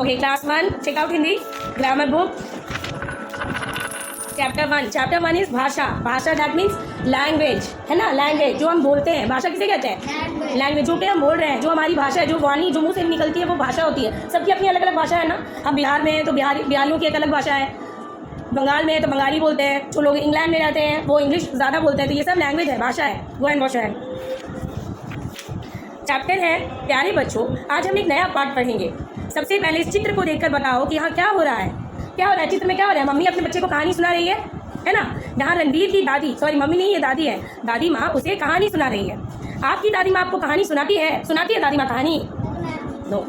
Okay, class 1, check out Hindi grammar book, chapter 1 is भाषा। भाषा that means language, है ना, लैंग्वेज जो हम बोलते हैं। भाषा किसे कहते हैं? लैंग्वेज, जो कि हम बोल रहे हैं, जो हमारी भाषा है, जो वाणी जो मुंह से निकलती है वो भाषा होती है। सबकी अपनी अलग अलग भाषा है ना। हम बिहार में हैं तो बिहारियों की एक अलग भाषा है, बंगाल में है तो बंगाली बोलते हैं, जो लोग इंग्लैंड में रहते हैं वो इंग्लिश ज़्यादा बोलते हैं। तो ये सब लैंग्वेज है, भाषा है, वो एंड भाषा है। चैप्टर है प्यारे बच्चों, आज हम एक नया पार्ट पढ़ेंगे। सबसे पहले इस चित्र को देखकर बताओ कि यहाँ क्या हो रहा है, क्या हो रहा है, चित्र में क्या हो रहा है। मम्मी अपने बच्चे को कहानी सुना रही है ना। यहाँ रणवीर की दादी, सॉरी मम्मी नहीं, ये दादी है, दादी माँ उसे कहानी सुना रही है। आपकी दादी माँ आपको कहानी सुनाती है दादी माँ कहानी? नो।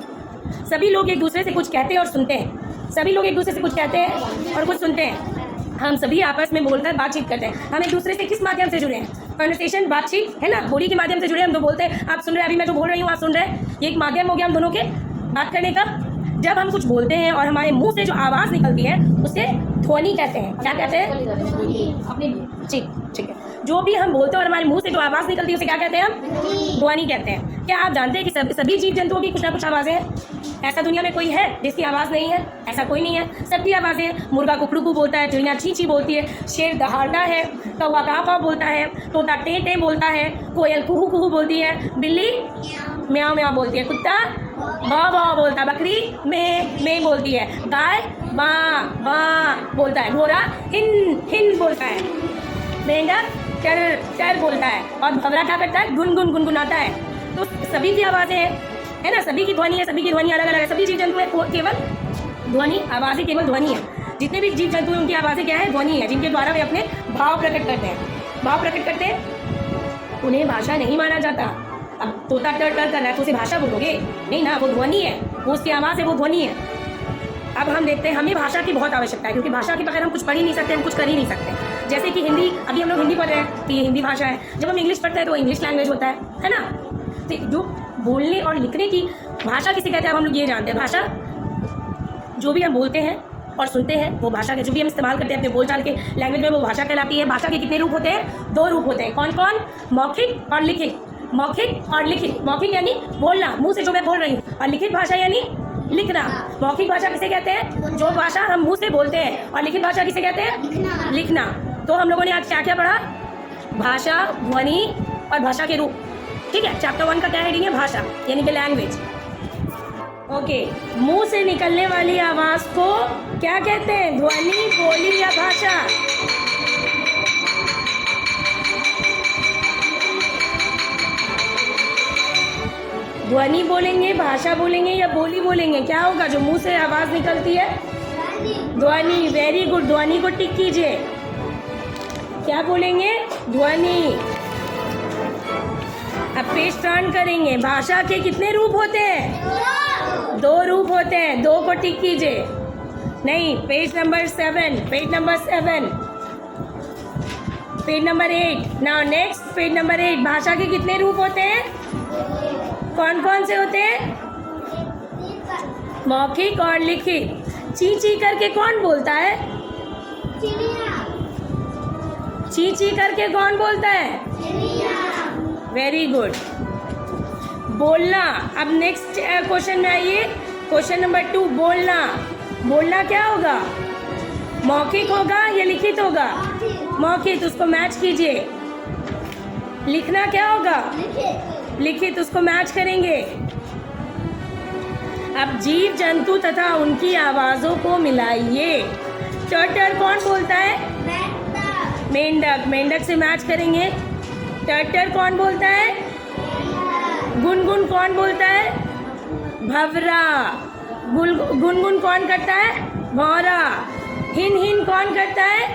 सभी लोग एक दूसरे से कुछ कहते हैं और सुनते हैं। सभी लोग एक दूसरे से कुछ कहते हैं और कुछ सुनते हैं। हम सभी आपस में बोलकर बातचीत करते हैं। हम एक दूसरे से किस माध्यम से जुड़े हैं? कन्वर्सेशन, बातचीत, है ना, बोली के माध्यम से जुड़े। हम तो बोलते हैं, आप सुन रहे हैं, अभी मैं जो बोल रही हूँ आप सुन रहे हैं। ये एक माध्यम हो गया हम दोनों के बात करने का। जब हम कुछ बोलते हैं और हमारे मुंह से जो आवाज़ निकलती है उसे ध्वनि कहते हैं। क्या कहते हैं? ठीक है। जो भी हम बोलते हैं और हमारे मुंह से जो आवाज़ निकलती है उसे क्या कहते हैं? हम ध्वनि कहते हैं। क्या आप जानते हैं कि सभी जीव जंतुओं की कुछ ना कुछ आवाज़ें हैं? ऐसा दुनिया में कोई है जिसकी आवाज़ नहीं है? ऐसा कोई नहीं है, सबकी आवाज़ें। मुर्गा कुकड़ू बोलता है, चिड़िया ची ची बोलती है, शेर दहाड़ता है, कौवा काव काव बोलता है, तोता टे टे बोलता है, कोयल कुहू कुहू बोलती है, बिल्ली म्याऊ म्याऊ बोलती है, कुत्ता बा बा बोलता है, बकरी में बोलती है, गाय बा बा बोलता है, घोड़ा हिन हिन बोलता है, मेंढक चर चर बोलता है, और भंवरा क्या करता है? गुन गुन गुनगुनाता है। तो सभी की आवाज़ें हैं, है ना, सभी की ध्वनि है, सभी की ध्वनि अलग अलग है। सभी जीव जंतु है केवल ध्वनि, आवाज़ें केवल ध्वनि है। जितने भी जीव जंतु हैं उनकी आवाज़ें क्या है? ध्वनि है, जिनके द्वारा वे अपने भाव प्रकट करते हैं। भाव प्रकट करते हैं, उन्हें भाषा नहीं माना जाता। अब तोता टर टर कर रहा है तो उसे भाषा बोलोगे? नहीं ना, वो ध्वनि है, वो उसकी आवाज़ है, वो ध्वनि है। अब हम देखते हैं, हमें भाषा की बहुत आवश्यकता है, क्योंकि भाषा के बगैर हम कुछ पढ़ ही नहीं सकते, हम कुछ कर ही नहीं सकते। जैसे कि हिंदी, अभी हम लोग हिंदी पढ़ रहे हैं तो ये हिंदी भाषा है। जब हम इंग्लिश पढ़ते हैं तो इंग्लिश लैंग्वेज होता है ना। तो जो बोलने और लिखने की भाषा किसे कहते हैं, अब हम लोग ये जानते हैं। भाषा जो भी हम बोलते हैं और सुनते हैं वो भाषा के, जो भी हम इस्तेमाल करते हैं अपने बोलचाल के लैंग्वेज में, वो भाषा कहलाती है। भाषा के कितने रूप होते हैं? 2 रूप होते हैं। कौन कौन? मौखिक और लिखित। मौखिक और लिखित। मौखिक यानी बोलना, मुंह से जो मैं बोल रही हूँ, और लिखित भाषा यानी लिखना। मौखिक भाषा किसे कहते हैं? जो भाषा हम मुंह से बोलते हैं। और लिखित भाषा किसे कहते हैं? लिखना। तो हम लोगों ने आज क्या क्या पढ़ा? भाषा, ध्वनि और भाषा के रूप। ठीक है, चैप्टर 1 का क्या हेडिंग है? भाषा, यानी कि लैंग्वेज। ओके, मुंह से निकलने वाली आवाज़ को क्या कहते हैं? ध्वनि, बोली या भाषा? ध्वनि बोलेंगे, भाषा बोलेंगे या बोली बोलेंगे? क्या होगा जो मुंह से आवाज़ निकलती है? ध्वनि। वेरी गुड, ध्वनि को टिक कीजिए। क्या बोलेंगे? ध्वनि। अब पेज टर्न करेंगे। भाषा के कितने रूप होते हैं? 2 रूप होते हैं, 2 को टिक कीजिए। नहीं, page number 7, page number 7, page number 8। Now next, page number 8। भाषा के कितने रूप होते हैं? कौन कौन से होते हैं? मौखिक और लिखित। ची ची करके कौन बोलता है? ची ची करके कौन बोलता है? Very good. बोलना। अब नेक्स्ट क्वेश्चन में आइए, क्वेश्चन नंबर 2। बोलना। बोलना क्या होगा? मौखिक होगा या लिखित होगा? मौखिक, उसको मैच कीजिए। लिखना क्या होगा? लिखित, उसको मैच करेंगे। अब जीव जंतु तथा उनकी आवाज़ों को मिलाइए। टर्टर कौन बोलता है? मेंढक। मेंढक से मैच करेंगे। टर्टर कौन बोलता है? गुनगुन कौन बोलता है? भंवरा। गुनगुन कौन करता है? भौरा। हिन हिन कौन करता है?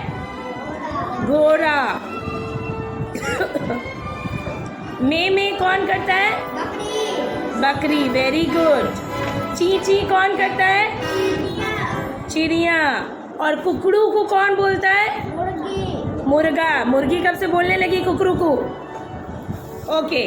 घोड़ा। में कौन करता है? बकरी। Very good. ची ची कौन करता है? चिड़िया। और कुकड़ू को कौन बोलता है? मुर्गा। मुर्गी कब से बोलने लगी कुकड़ू को? ओके।